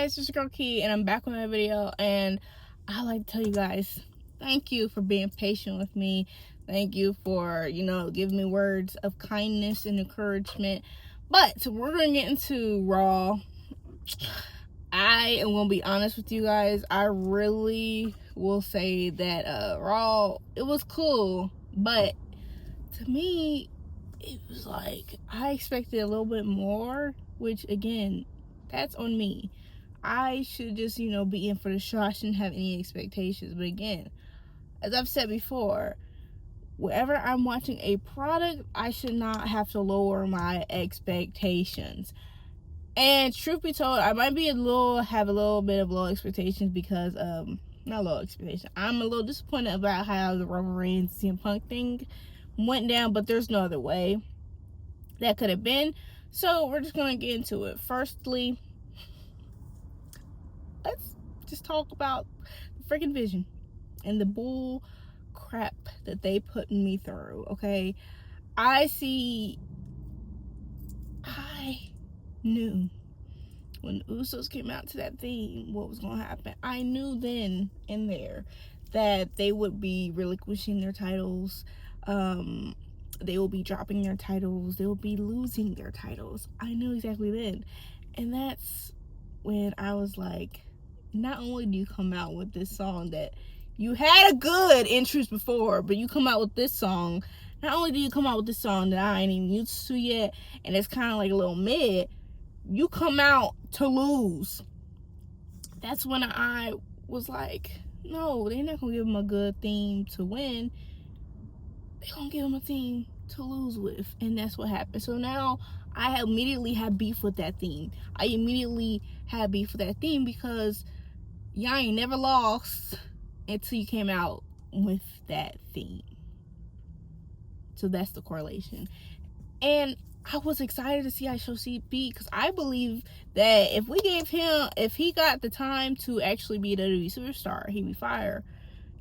guys, it's your girl Key, and I'm back with my video. And I like to tell you guys, thank you for being patient with me. Thank you for, giving me words of kindness and encouragement. But we're gonna get into Raw. I am gonna be honest with you guys. I really will say that Raw, it was cool, but to me, it was like I expected a little bit more, which again, that's on me. I should just, be in for the show. I shouldn't have any expectations. But again, as I've said before, whenever I'm watching a product, I should not have to lower my expectations. And truth be told, I might be have a little bit of low expectations because not low expectations. I'm a little disappointed about how the Roman Reigns CM Punk thing went down, but there's no other way that could have been. So we're just gonna get into it. Firstly, let's just talk about the freaking vision and the bull crap that they put me through. Okay, I knew when the Usos came out to that theme what was gonna happen. I knew then and there that they would be relinquishing their titles. They will be dropping their titles. They will be losing their titles. I knew exactly then. And that's when I was like, not only do you come out with this song that you had a good interest before, but you come out with this song. Not only do you come out with this song that I ain't even used to yet, and it's kind of like a little mid, you come out to lose. That's when I was like, no, they're not going to give him a good theme to win. They're going to give him a theme to lose with. And that's what happened. So now I immediately had beef with that theme. Because y'all ain't never lost until you came out with that theme. So that's the correlation. And I was excited to see IShowC because I believe that if he got the time to actually be a WWE superstar, he'd be fire.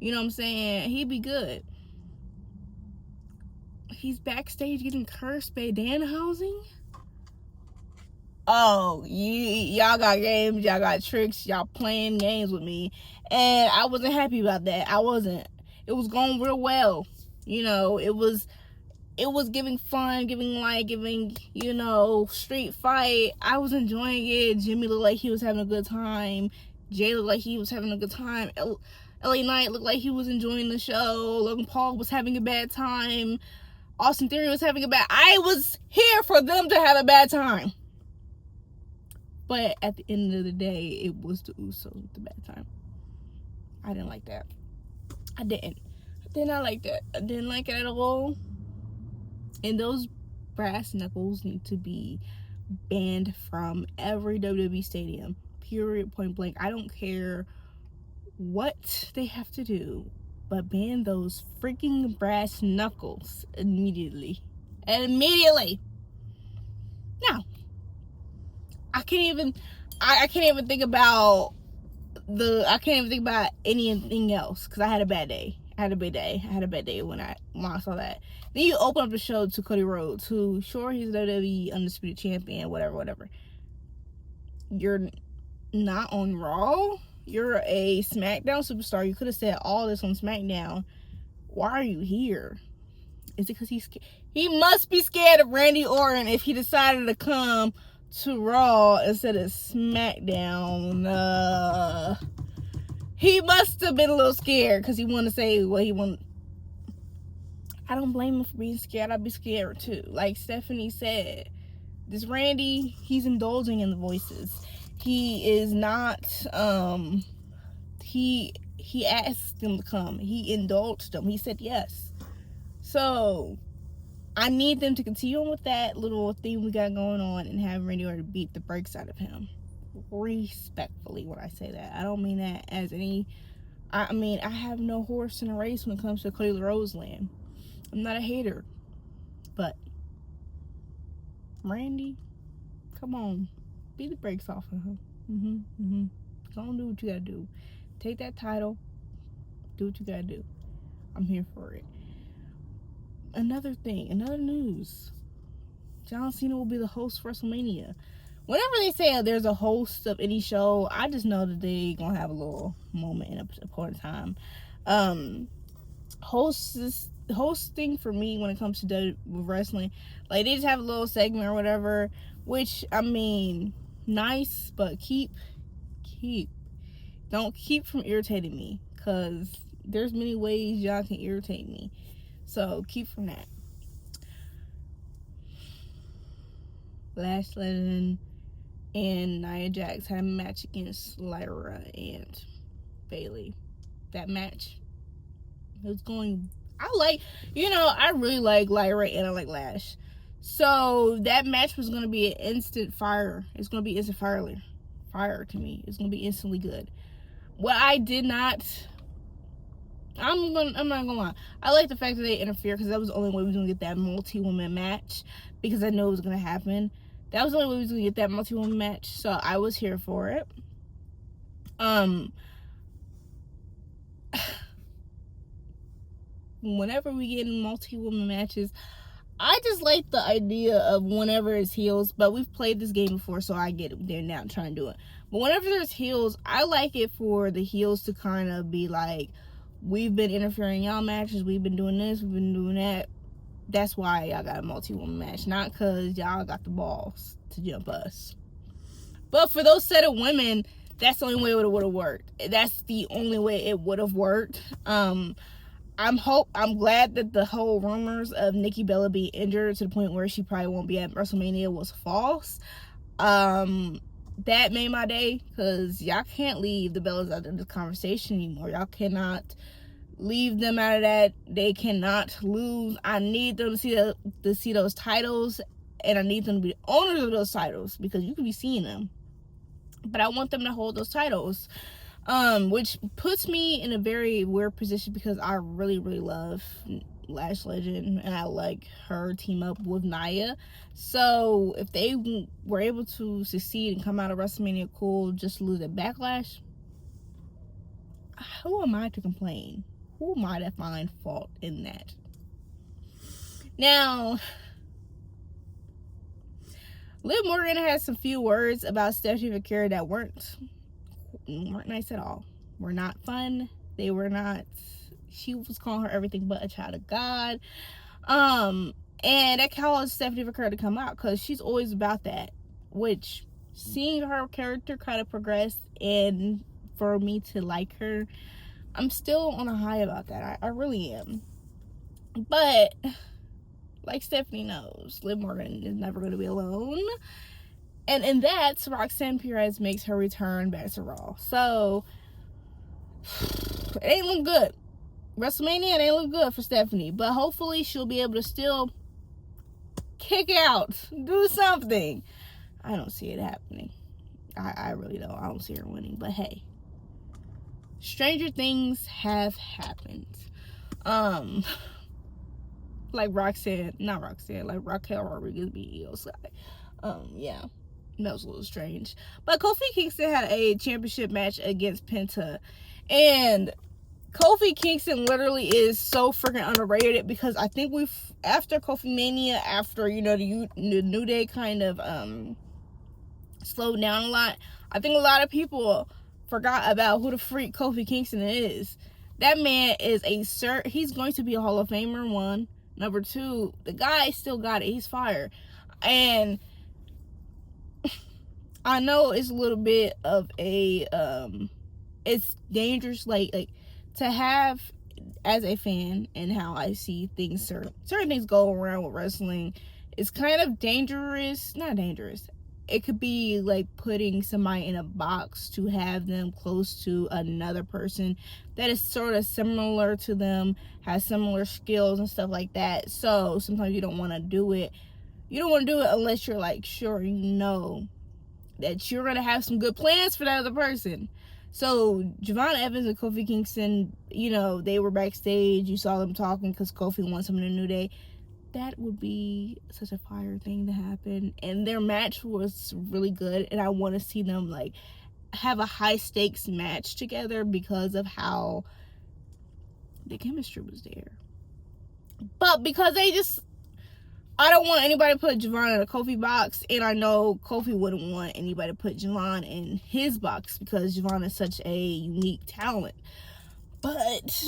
You know what I'm saying? He'd be good. He's backstage getting cursed by Danhausen. Oh, y'all got games, y'all got tricks, y'all playing games with me. And I wasn't happy about that. I wasn't. It was going real well. It was giving fun, giving, street fight. I was enjoying it. Jimmy looked like he was having a good time. Jay looked like he was having a good time. LA Knight looked like he was enjoying the show. Logan Paul was having a bad time. Austin Theory was having a bad... I was here for them to have a bad time. But at the end of the day, it was the Usos with the bad time. I didn't like that. I did not like that. I didn't like it at all. And those brass knuckles need to be banned from every WWE stadium. Period, point blank. I don't care what they have to do, but ban those freaking brass knuckles immediately. Immediately. Now, I can't even think about anything else because I had a bad day. I had a bad day when I saw that. Then you open up the show to Cody Rhodes, who, sure, he's a WWE Undisputed Champion, whatever. You're not on Raw. You're a SmackDown superstar. You could have said all this on SmackDown. Why are you here? Is it because he's scared? He must be scared of Randy Orton if he decided to come to Raw instead of SmackDown. He must have been a little scared because he wanted to say what he wanted. I don't blame him for being scared. I'd be scared too. Like Stephanie said, this Randy, he's indulging in the voices. He is not, he asked them to come. He indulged them. He said yes. So I need them to continue on with that little thing we got going on and have Randy Orton beat the brakes out of him. Respectfully when I say that. I don't mean that as any... I have no horse in a race when it comes to Cody Rhodes land. I'm not a hater. But Randy, come on. Beat the brakes off of him. Go on, do what you gotta do. Take that title. Do what you gotta do. I'm here for it. Another news. John Cena will be the host for WrestleMania. whenever they say there's a host of any show, I just know that they gonna have a little moment in a point in time. Hosting for me when it comes to wrestling, like they just have a little segment or whatever, which I mean, nice, but don't keep from irritating me, because there's many ways y'all can irritate me, so keep from that. Lash Legend and Nia Jax had a match against Lyra and Bailey. That match, it was going, I really like Lyra and I like Lash. So that match was going to be an instant fire. It's going to be instant fire to me. It's going to be instantly good. What I did not, I'm not gonna lie, I like the fact that they interfered, because that was the only way we was gonna get that multi-woman match, because I know it was gonna happen. That was the only way we was gonna get that multi-woman match, so I was here for it. Whenever we get in multi-woman matches, I just like the idea of whenever it's heels, but we've played this game before, so I get it. They're not trying to do it. But whenever there's heels, I like it for the heels to kind of be like, we've been interfering in y'all matches, we've been doing this, we've been doing that. That's why y'all got a multi-woman match, not because y'all got the balls to jump us. But for those set of women, that's the only way it would have worked. That's the only way it would have worked. I'm glad that the whole rumors of Nikki Bella being injured to the point where she probably won't be at WrestleMania was false. That made my day, because y'all can't leave the Bellas out of this conversation anymore. Y'all cannot leave them out of that. They cannot lose. I need them to see those titles, and I need them to be the owners of those titles, because you could be seeing them, but I want them to hold those titles. Which puts me in a very weird position, because I really, really love Lash Legend, and I like her team up with Nia. So if they were able to succeed and come out of WrestleMania cool, just lose at Backlash, who am I to complain? Who am I to find fault in that? Now, Liv Morgan had some few words about Stephanie McCurry that weren't nice at all. Were not fun. They were not. She was calling her everything but a child of God. And that caused Stephanie McCurry to come out, because she's always about that. Which, seeing her character kind of progress, and for me to like her, I'm still on a high about that. I really am. But like Stephanie knows, Liv Morgan is never going to be alone. And in that, Roxanne Perez makes her return back to Raw. So, it ain't look good. WrestleMania, it ain't look good for Stephanie. But hopefully, she'll be able to still kick out. Do something. I don't see it happening. I really don't. I don't see her winning. But hey. Stranger things have happened. Like like Raquel Rodriguez being Io Sky. Yeah. That was a little strange. But Kofi Kingston had a championship match against Penta. And Kofi Kingston literally is so freaking underrated, because I think after Kofi Mania, after, the New Day kind of slowed down a lot, I think a lot of people forgot about who the freak Kofi Kingston is. That man is he's going to be a Hall of Famer, one. Number two, the guy still got it. He's fire. And I know it's a little bit of a, it's dangerous, like to have, as a fan, and how I see things, certain things go around with wrestling, it's kind of dangerous, not dangerous. It could be like putting somebody in a box to have them close to another person that is sort of similar to them, has similar skills and stuff like that. So sometimes you don't want to do it. You don't want to do it unless you're like sure that you're going to have some good plans for that other person. So Javon Evans and Kofi Kingston, they were backstage. You saw them talking because Kofi wants them in a New Day. That would be such a fire thing to happen. And their match was really good. And I want to see them like have a high stakes match together, because of how the chemistry was there. But because they just I don't want anybody to put Javon in a Kofi box, and I know Kofi wouldn't want anybody to put Javon in his box because Javon is such a unique talent. But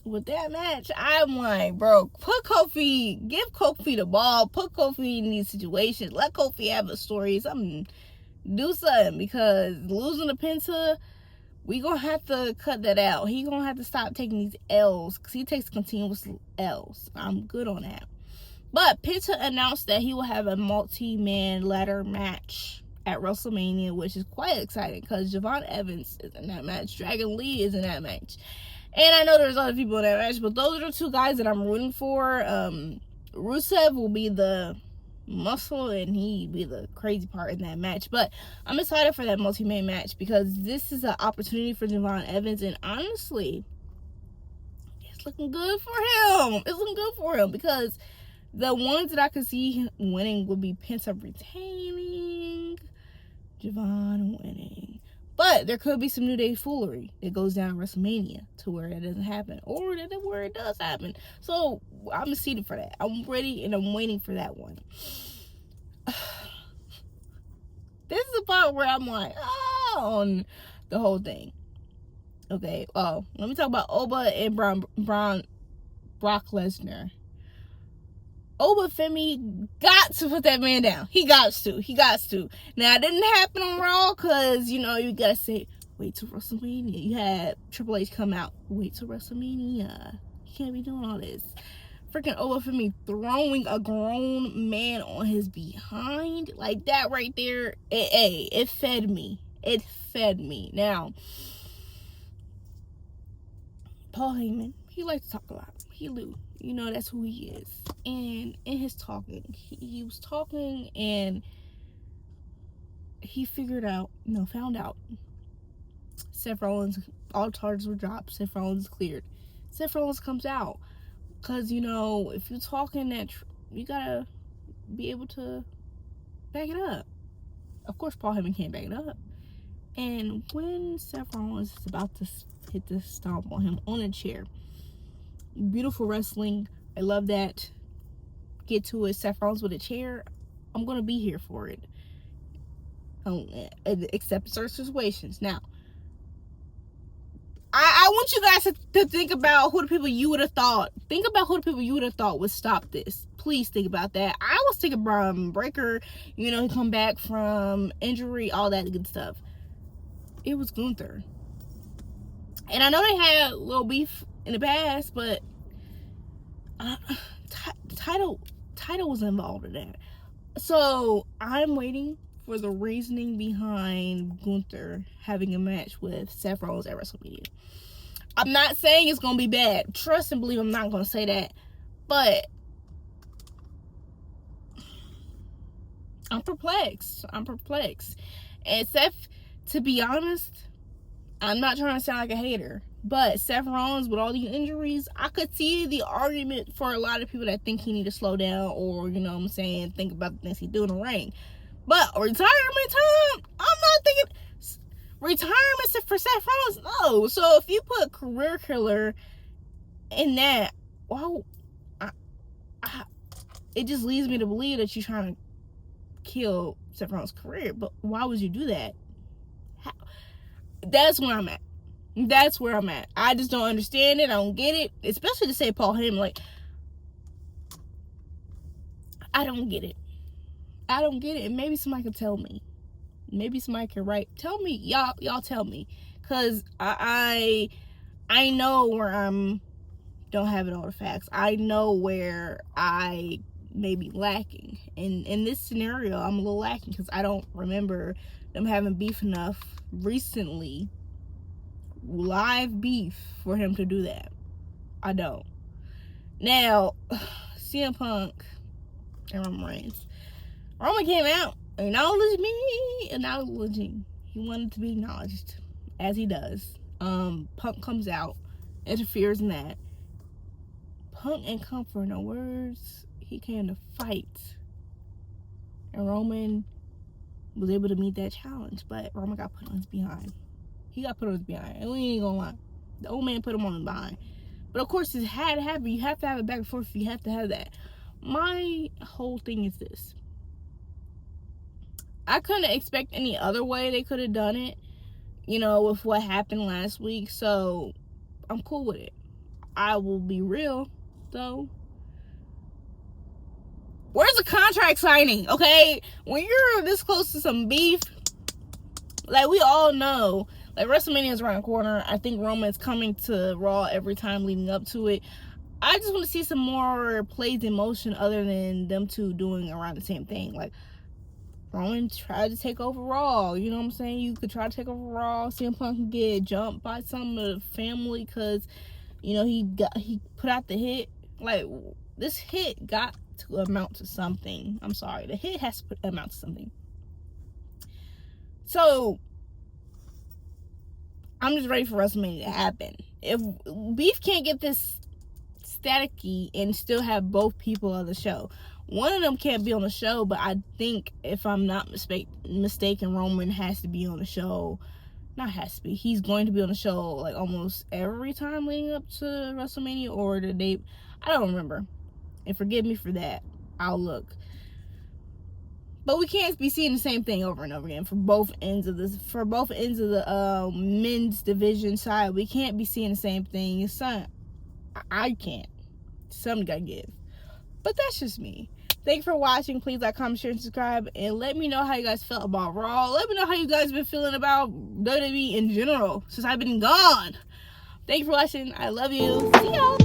with that match, I'm like, bro, give Kofi the ball, put Kofi in these situations, let Kofi have a story, do something, because losing to Penta, we gonna have to cut that out. He gonna have to stop taking these L's, because he takes continuous L's. I'm good on that. But Penta announced that he will have a multi-man ladder match at WrestleMania, which is quite exciting because Javon Evans is in that match. Dragon Lee is in that match. And I know there's other people in that match, but those are the two guys that I'm rooting for. Rusev will be the muscle and he be the crazy part in that match. But I'm excited for that multi-man match because this is an opportunity for Javon Evans. And honestly, it's looking good for him. It's looking good for him because the ones that I could see winning would be Penta retaining, Javon winning. But there could be some New Day foolery that goes down at WrestleMania to where that doesn't happen, or where it does happen. So I'm excited for that. I'm ready and I'm waiting for that one. This is the part where I'm like, on the whole thing. Okay, let me talk about Oba and Brock Lesnar. Oba Femi got to put that man down. He got to. Now, it didn't happen on Raw because, you got to say, wait till WrestleMania. You had Triple H come out. Wait till WrestleMania. You can't be doing all this. Freaking Oba Femi throwing a grown man on his behind. Like that right there. It fed me. It fed me. Now, Paul Heyman, he likes to talk a lot. He Lou. That's who he is. And in his talking, he was talking and he found out Seth Rollins, all charges were dropped. Seth Rollins is cleared. Seth Rollins comes out. Because, if you're talking that, you gotta be able to back it up. Of course, Paul Heyman can't back it up. And when Seth Rollins is about to hit the stomp on him on a chair, beautiful wrestling. I love that. Get to it. Seth Rollins with a chair. I'm going to be here for it. Except certain situations. Now, I want you guys to think about who the people you would have thought. Think about who the people you would have thought would stop this. Please think about that. I was thinking Braun Breaker. He come back from injury, all that good stuff. It was Gunther. And I know they had a little beef in the past, but title was involved in that. So I'm waiting for the reasoning behind Gunther having a match with Seth Rollins at WrestleMania. I'm not saying it's gonna be bad. Trust and believe I'm not gonna say that, but I'm perplexed. And Seth, to be honest, I'm not trying to sound like a hater, but Seth Rollins, with all these injuries, I could see the argument for a lot of people that think he need to slow down or, think about the things he do in the ring. But retirement time, I'm not thinking retirement for Seth Rollins. No. So if you put career killer in that, well, it just leads me to believe that you're trying to kill Seth Rollins' career. But why would you do that? That's where I'm at. I just don't understand it. I don't get it. Especially to say Paul Heyman, like, I don't get it. And maybe somebody can tell me. Maybe somebody can write. Tell me. Y'all tell me. Because I know where don't have it all the facts. I know where I may be lacking. And in this scenario, I'm a little lacking because I don't remember them having beef enough recently, live beef, for him to do that. I don't. Now, CM Punk and Roman Reigns. Roman came out acknowledging. He wanted to be acknowledged, as he does. Punk comes out, interferes in that. Punk ain't come for no words. He came to fight. And Roman was able to meet that challenge, but Roman got put on his behind. He got put on his behind, and we ain't gonna lie. The old man put him on his behind. But of course, it had to happen. You have to have it back and forth. You have to have that. my whole thing is this. I couldn't expect any other way they could have done it, you know, with what happened last week. So I'm cool with it. I will be real, though. Where's the contract signing, okay? When you're this close to some beef, like we all know, like WrestleMania is around the corner. I think Roman is coming to Raw every time leading up to it. I just want to see some more plays in motion other than them two doing around the same thing. Like, Roman tried to take over Raw. You know what I'm saying? You could try to take over Raw. CM Punk can get jumped by some of the family because, you know, he put out the hit. Like, this hit got to amount to something. I'm sorry. The hit has to amount to something. So, I'm just ready for WrestleMania to happen. If beef can't get this staticky and still have both people on the show, one of them can't be on the show, but I think, if I'm not mistaken, Roman has to be on the show. Not has to be. He's going to be on the show like almost every time leading up to WrestleMania or the day. I don't remember. And forgive me for that. I'll look. But we can't be seeing the same thing over and over again for both ends of this. For both ends of the men's division side, we can't be seeing the same thing. I can't. Something gotta give. But that's just me. Thanks for watching. Please like, comment, share, and subscribe. And let me know how you guys felt about Raw. Let me know how you guys been feeling about WWE in general since I've been gone. Thanks for watching. I love you. See y'all.